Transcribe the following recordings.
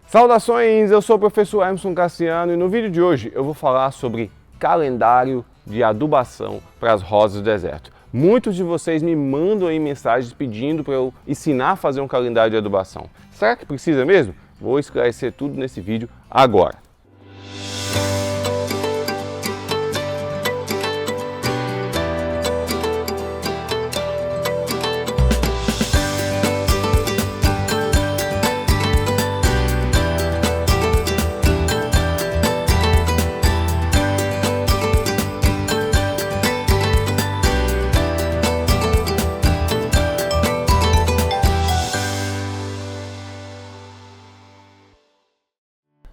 Saudações, eu sou o professor Emerson Cassiano e no vídeo de hoje eu vou falar sobre calendário de adubação para as rosas do deserto. Muitos de vocês me mandam aí mensagens pedindo para eu ensinar a fazer um calendário de adubação. Será que precisa mesmo? Vou esclarecer tudo nesse vídeo agora.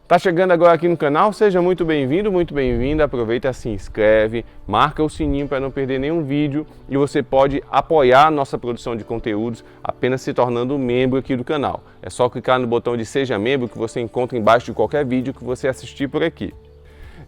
Tá chegando agora aqui no canal? Seja muito bem-vindo, muito bem-vinda. Aproveita, se inscreve, marca o sininho para não perder nenhum vídeo e você pode apoiar a nossa produção de conteúdos apenas se tornando membro aqui do canal. É só clicar no botão de Seja Membro que você encontra embaixo de qualquer vídeo que você assistir por aqui.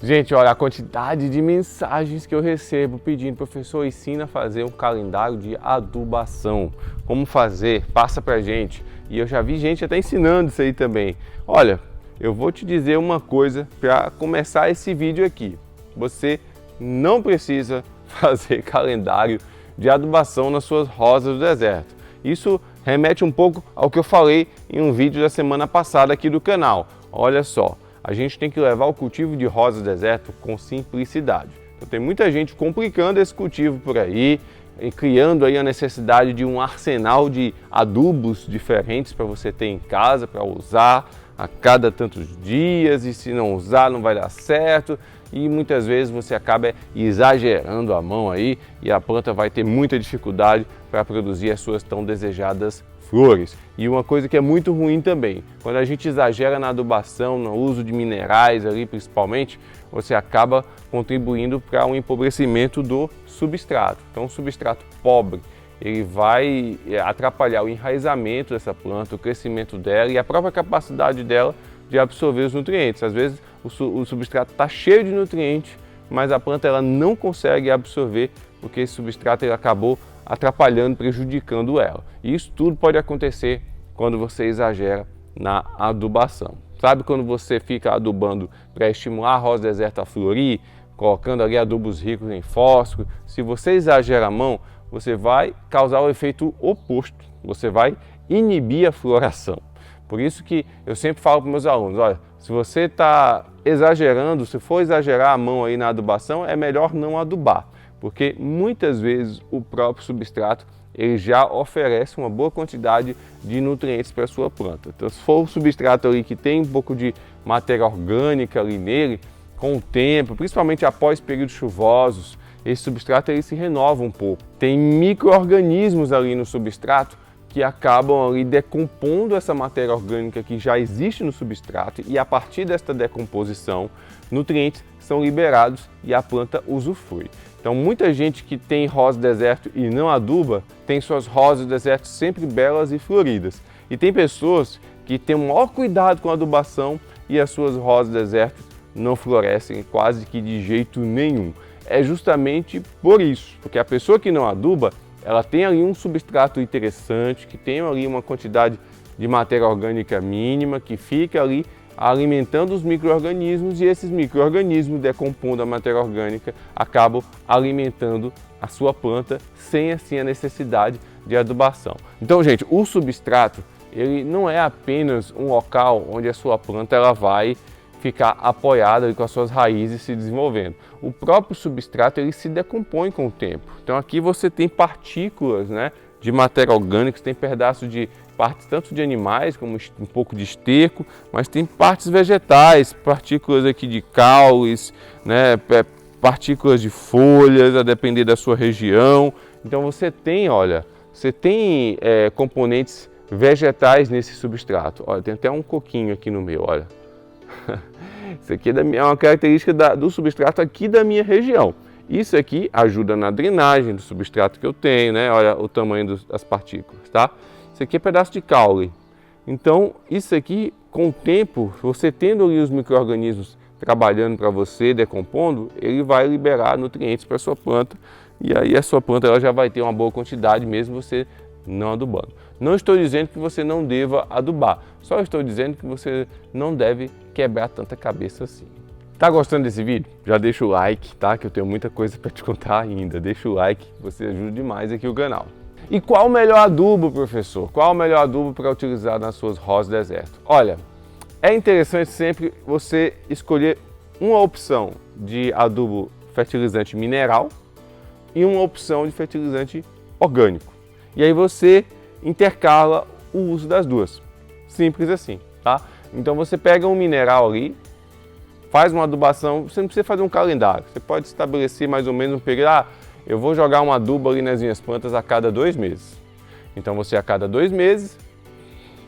Gente, olha a quantidade de mensagens que eu recebo pedindo, professor, ensina a fazer um calendário de adubação. Como fazer? Passa pra gente. E eu já vi gente até ensinando isso aí também. Olha, eu vou te dizer uma coisa para começar esse vídeo aqui. Você não precisa fazer calendário de adubação nas suas rosas do deserto. Isso remete um pouco ao que eu falei em um vídeo da semana passada aqui do canal. Olha só, a gente tem que levar o cultivo de rosas do deserto com simplicidade. Então, tem muita gente complicando esse cultivo por aí, e criando aí a necessidade de um arsenal de adubos diferentes para você ter em casa, para usar a cada tantos dias, e se não usar não vai dar certo, e muitas vezes você acaba exagerando a mão aí e a planta vai ter muita dificuldade para produzir as suas tão desejadas flores. E uma coisa que é muito ruim também, quando a gente exagera na adubação, no uso de minerais ali principalmente, você acaba contribuindo para um empobrecimento do substrato. Então, um substrato pobre, ele vai atrapalhar o enraizamento dessa planta, o crescimento dela e a própria capacidade dela de absorver os nutrientes. Às vezes o substrato está cheio de nutrientes, mas a planta ela não consegue absorver porque esse substrato ele acabou atrapalhando, prejudicando ela. E isso tudo pode acontecer quando você exagera na adubação. Sabe quando você fica adubando para estimular a rosa do deserto a florir, colocando ali adubos ricos em fósforo? Se você exagera a mão, você vai causar o efeito oposto, você vai inibir a floração. Por isso que eu sempre falo para meus alunos, olha, se você está exagerando, se for exagerar a mão aí na adubação, é melhor não adubar, porque muitas vezes o próprio substrato ele já oferece uma boa quantidade de nutrientes para a sua planta. Então, se for um substrato ali que tem um pouco de matéria orgânica ali nele, com o tempo, principalmente após períodos chuvosos, esse substrato ele se renova um pouco. Tem micro-organismos ali no substrato que acabam ali decompondo essa matéria orgânica que já existe no substrato e a partir desta decomposição, nutrientes são liberados e a planta usufrui. Então muita gente que tem rosa do deserto e não aduba, tem suas rosas do deserto sempre belas e floridas. E tem pessoas que têm o maior cuidado com a adubação e as suas rosas do deserto não florescem quase que de jeito nenhum. É justamente por isso, porque a pessoa que não aduba, ela tem ali um substrato interessante, que tem ali uma quantidade de matéria orgânica mínima, que fica ali alimentando os micro-organismos e esses micro-organismos, decompondo a matéria orgânica, acabam alimentando a sua planta sem assim a necessidade de adubação. Então, gente, o substrato, ele não é apenas um local onde a sua planta ela vai ficar apoiada com as suas raízes se desenvolvendo. O próprio substrato ele se decompõe com o tempo. Então aqui você tem partículas, né, de matéria orgânica, tem pedaços de partes tanto de animais como um pouco de esterco, mas tem partes vegetais, partículas aqui de caules, né, partículas de folhas, a depender da sua região. Então você tem, olha, componentes vegetais nesse substrato. Olha, tem até um coquinho aqui no meu, olha. Isso aqui é uma característica do substrato aqui da minha região. Isso aqui ajuda na drenagem do substrato que eu tenho, né? Olha o tamanho das partículas, tá? Isso aqui é pedaço de caule. Então, isso aqui, com o tempo, você tendo ali os micro-organismos trabalhando para você, decompondo, ele vai liberar nutrientes para a sua planta e aí a sua planta ela já vai ter uma boa quantidade mesmo você não adubando. Não estou dizendo que você não deva adubar, só estou dizendo que você não deve quebrar tanta cabeça assim. Tá gostando desse vídeo? Já deixa o like, tá? Que eu tenho muita coisa para te contar ainda. Deixa o like, você ajuda demais aqui o canal. E qual o melhor adubo, professor? Qual o melhor adubo para utilizar nas suas rosas deserto? Olha, é interessante sempre você escolher uma opção de adubo fertilizante mineral e uma opção de fertilizante orgânico. E aí você intercala o uso das duas. Simples assim, tá? Então você pega um mineral ali, faz uma adubação, você não precisa fazer um calendário. Você pode estabelecer mais ou menos um período, eu vou jogar um adubo ali nas minhas plantas a cada 2 meses. Então você a cada 2 meses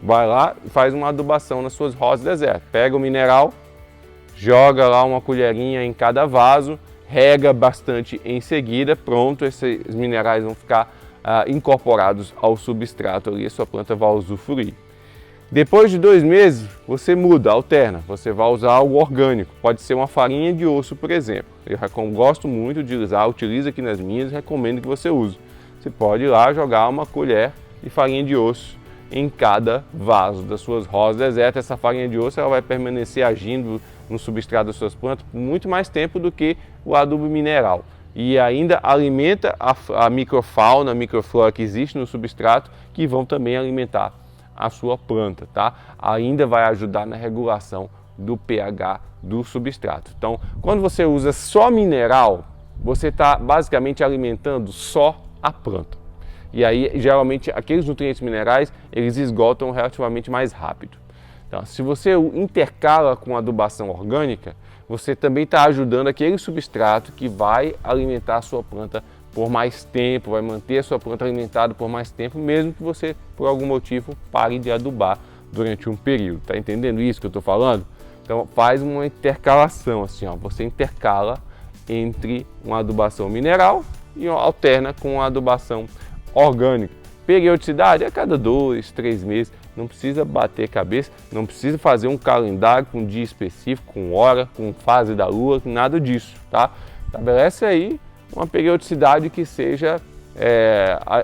vai lá e faz uma adubação nas suas rosas deserto. Pega o mineral, joga lá uma colherinha em cada vaso, rega bastante em seguida, pronto, esses minerais vão ficar incorporados ao substrato ali, a sua planta vai usufruir. Depois de 2 meses, você muda, alterna, você vai usar algo orgânico, pode ser uma farinha de osso, por exemplo. Eu gosto muito de usar, utilizo aqui nas minhas, recomendo que você use. Você pode ir lá jogar uma colher de farinha de osso em cada vaso das suas rosas desertas. Essa farinha de osso ela vai permanecer agindo no substrato das suas plantas por muito mais tempo do que o adubo mineral. E ainda alimenta a microfauna, a microflora que existe no substrato, que vão também alimentar a sua planta, tá? Ainda vai ajudar na regulação do pH do substrato. Então, quando você usa só mineral, você está basicamente alimentando só a planta. E aí, geralmente, aqueles nutrientes minerais, eles esgotam relativamente mais rápido. Então, se você intercala com adubação orgânica, você também está ajudando aquele substrato que vai alimentar a sua planta por mais tempo, vai manter a sua planta alimentada por mais tempo, mesmo que você, por algum motivo, pare de adubar durante um período. Tá entendendo isso que eu estou falando? Então faz uma intercalação, assim, ó, você intercala entre uma adubação mineral e alterna com uma adubação orgânica. Periodicidade a cada 2, 3 meses, não precisa bater cabeça, não precisa fazer um calendário com dia específico, com hora, com fase da lua, nada disso, tá? Estabelece aí uma periodicidade que seja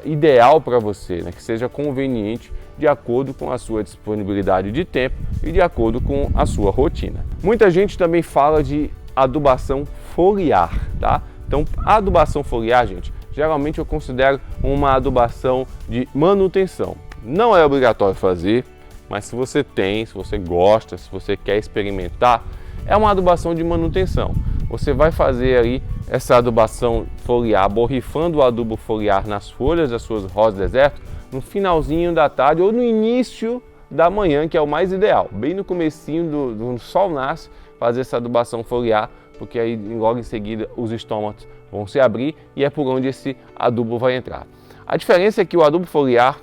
ideal para você, né? Que seja conveniente de acordo com a sua disponibilidade de tempo e de acordo com a sua rotina. Muita gente também fala de adubação foliar, tá? Então, a adubação foliar, gente, geralmente eu considero uma adubação de manutenção. Não é obrigatório fazer, mas se você tem, se você gosta, se você quer experimentar, é uma adubação de manutenção. Você vai fazer aí essa adubação foliar, borrifando o adubo foliar nas folhas das suas rosas deserto, no finalzinho da tarde ou no início da manhã, que é o mais ideal. Bem no comecinho do sol nasce, fazer essa adubação foliar, porque aí logo em seguida os estômatos vão se abrir e é por onde esse adubo vai entrar. A diferença é que o adubo foliar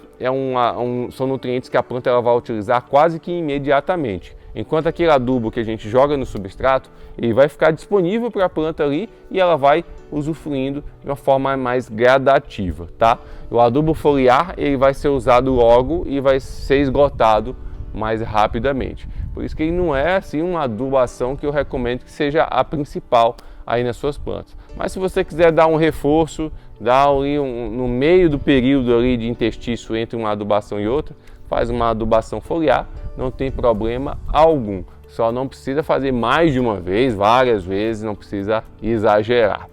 são nutrientes que a planta ela vai utilizar quase que imediatamente. Enquanto aquele adubo que a gente joga no substrato, ele vai ficar disponível para a planta ali e ela vai usufruindo de uma forma mais gradativa, tá? O adubo foliar ele vai ser usado logo e vai ser esgotado mais rapidamente. Por isso que ele não é assim uma adubação que eu recomendo que seja a principal aí nas suas plantas. Mas se você quiser dar um reforço, dar ali no meio do período ali de interstício entre uma adubação e outra, faz uma adubação foliar, não tem problema algum. Só não precisa fazer mais de uma vez, várias vezes, não precisa exagerar.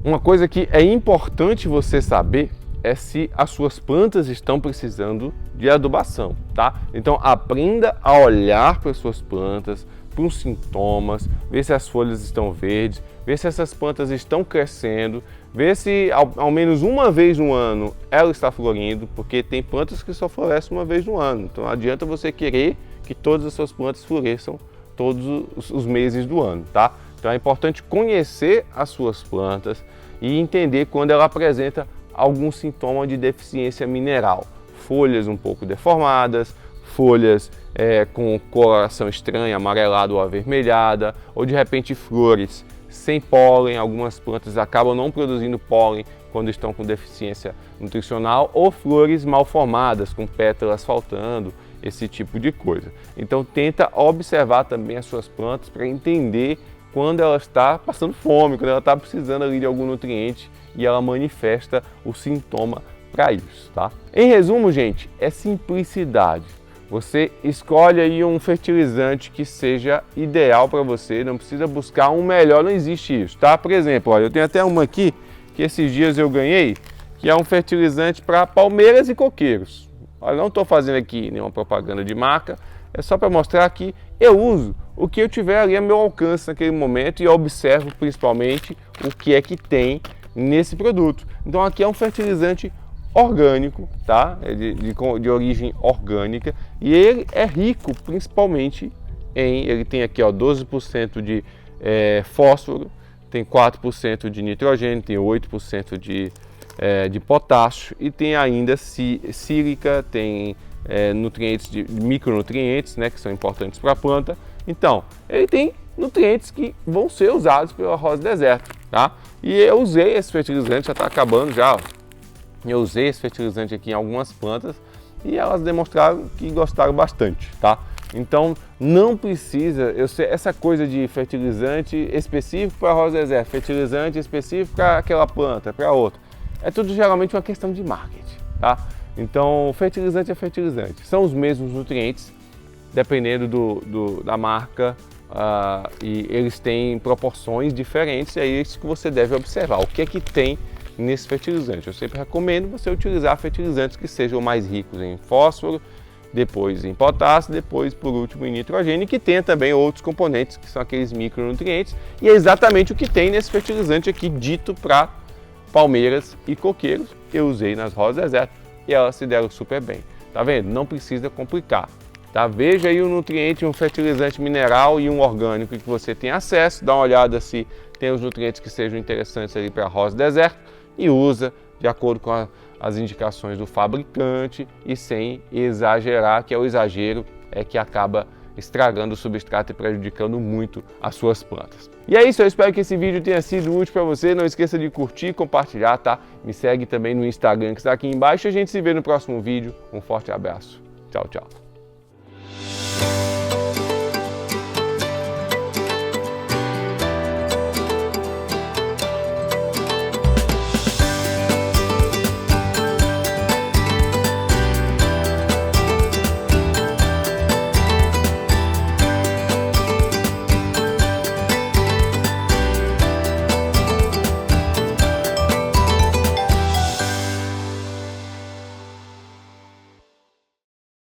Uma coisa que é importante você saber é se as suas plantas estão precisando de adubação, tá? Então aprenda a olhar para as suas plantas, para os sintomas, ver se as folhas estão verdes, ver se essas plantas estão crescendo, ver se ao menos uma vez no ano ela está florindo, porque tem plantas que só florescem uma vez no ano. Então não adianta você querer que todas as suas plantas floresçam todos os meses do ano, tá? Então é importante conhecer as suas plantas e entender quando ela apresenta algum sintoma de deficiência mineral. Folhas um pouco deformadas, folhas com coloração estranha, amarelada ou avermelhada, ou de repente flores sem pólen. Algumas plantas acabam não produzindo pólen quando estão com deficiência nutricional, ou flores mal formadas, com pétalas faltando, esse tipo de coisa. Então tenta observar também as suas plantas para entender quando ela está passando fome, quando ela está precisando ali de algum nutriente e ela manifesta o sintoma para isso, tá? Em resumo, gente, é simplicidade. Você escolhe aí um fertilizante que seja ideal para você, não precisa buscar um melhor, não existe isso, tá? Por exemplo, olha, eu tenho até uma aqui que esses dias eu ganhei, que é um fertilizante para palmeiras e coqueiros. Olha, não estou fazendo aqui nenhuma propaganda de marca, é só para mostrar que eu uso o que eu tiver ali a meu alcance naquele momento e observo principalmente o que é que tem nesse produto. Então aqui é um fertilizante orgânico, tá? É de origem orgânica e ele é rico principalmente ele tem aqui ó, 12% de fósforo, tem 4% de nitrogênio, tem 8% de potássio e tem ainda sílica, tem nutrientes, micronutrientes, né, que são importantes para a planta. Então, ele tem nutrientes que vão ser usados pelo arroz deserto, tá? E eu usei esse fertilizante, já está acabando já, ó. Eu usei esse fertilizante aqui em algumas plantas e elas demonstraram que gostaram bastante, tá? Então não precisa, essa coisa de fertilizante específico para arroz deserto, fertilizante específico para aquela planta, para outra, é tudo geralmente uma questão de marketing, tá? Então fertilizante é fertilizante, são os mesmos nutrientes, dependendo da marca, e eles têm proporções diferentes, e é isso que você deve observar, o que é que tem nesse fertilizante. Eu sempre recomendo você utilizar fertilizantes que sejam mais ricos em fósforo, depois em potássio, depois por último em nitrogênio, e que tenha também outros componentes que são aqueles micronutrientes, e é exatamente o que tem nesse fertilizante aqui dito para palmeiras e coqueiros. Eu usei nas rosas deserto e elas se deram super bem, tá vendo? Não precisa complicar, tá? Veja aí um nutriente, um fertilizante mineral e um orgânico que você tem acesso, dá uma olhada se tem os nutrientes que sejam interessantes ali para rosa deserto e usa de acordo com as indicações do fabricante e sem exagerar, que é o exagero que acaba estragando o substrato e prejudicando muito as suas plantas. E é isso, eu espero que esse vídeo tenha sido útil para você. Não esqueça de curtir e compartilhar, tá? Me segue também no Instagram que está aqui embaixo e a gente se vê no próximo vídeo. Um forte abraço. Tchau, tchau.